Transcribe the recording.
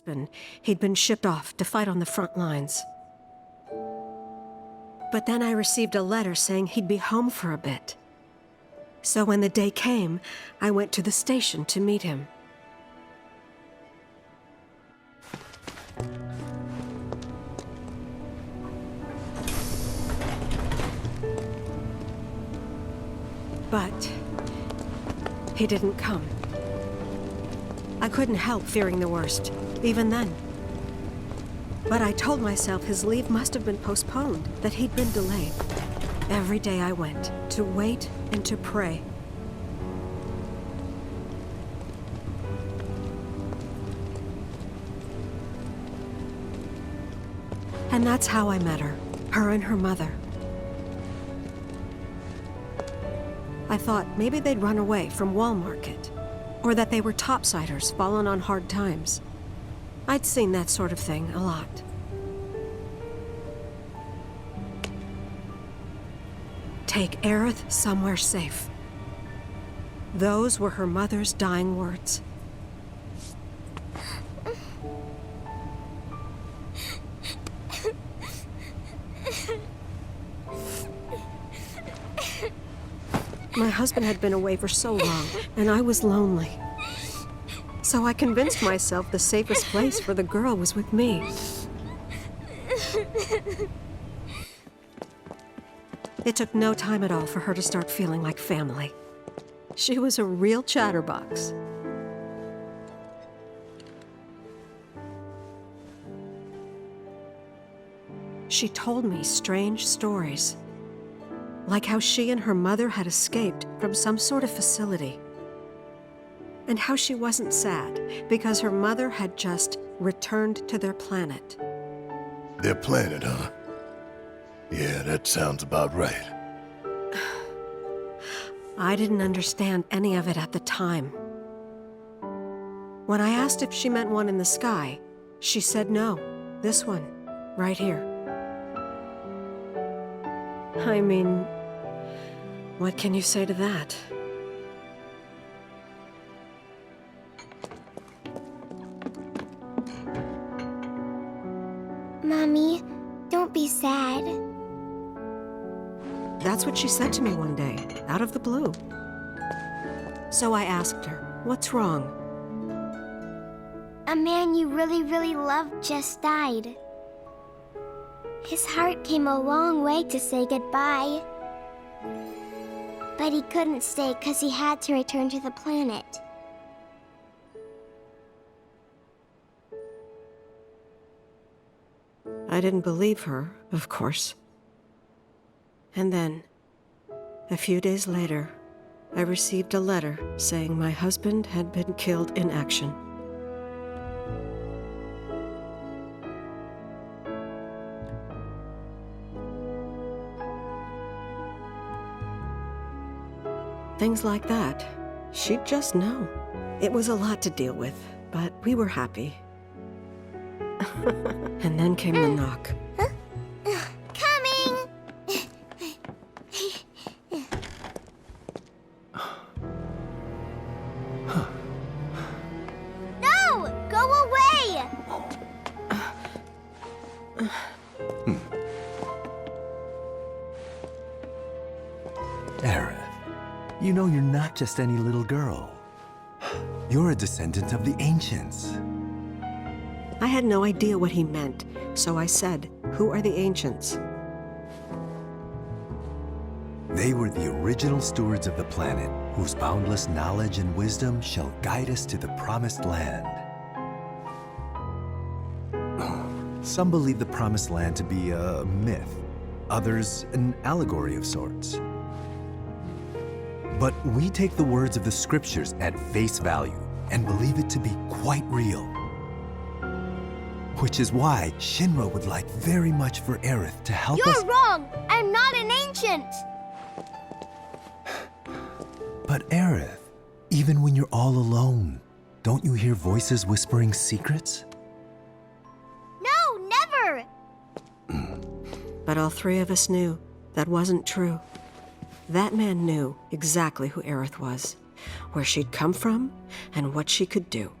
husband, he'd been shipped off to fight on the front lines. But then I received a letter saying he'd be home for a bit. So when the day came, I went to the station to meet him. But he didn't come. I couldn't help fearing the worst, even then. But I told myself his leave must have been postponed, that he'd been delayed. Every day I went, to wait and to pray. And that's how I met her and her mother. I thought maybe they'd run away from Wall Market, or that they were topsiders fallen on hard times. I'd seen that sort of thing a lot. Take Aerith somewhere safe. Those were her mother's dying words. My husband had been away for so long, and I was lonely. So I convinced myself the safest place for the girl was with me. It took no time at all for her to start feeling like family. She was a real chatterbox. She told me strange stories, like how she and her mother had escaped from some sort of facility, and how she wasn't sad because her mother had just returned to their planet. Their planet, huh? Yeah, that sounds about right. I didn't understand any of it at the time. When I asked if she meant one in the sky, she said no, this one, right here. I mean, what can you say to that? Mommy, don't be sad. That's what she said to me one day, out of the blue. So I asked her, what's wrong? A man you really, really loved just died. His heart came a long way to say goodbye. But he couldn't stay because he had to return to the planet. I didn't believe her, of course. And then, a few days later, I received a letter saying my husband had been killed in action. Things like that, she'd just know. It was a lot to deal with, but we were happy. And then came the knock. Coming! No! Go away! Aerith, you know you're not just any little girl. You're a descendant of the ancients. I had no idea what he meant, so I said, "Who are the ancients?" They were the original stewards of the planet, whose boundless knowledge and wisdom shall guide us to the promised land. Some believe the promised land to be a myth, others an allegory of sorts. But we take the words of the scriptures at face value and believe it to be quite real. Which is why Shinra would like very much for Aerith to help us— You're wrong! I'm not an ancient! But Aerith, even when you're all alone, don't you hear voices whispering secrets? No, never! But all three of us knew that wasn't true. That man knew exactly who Aerith was, where she'd come from, and what she could do.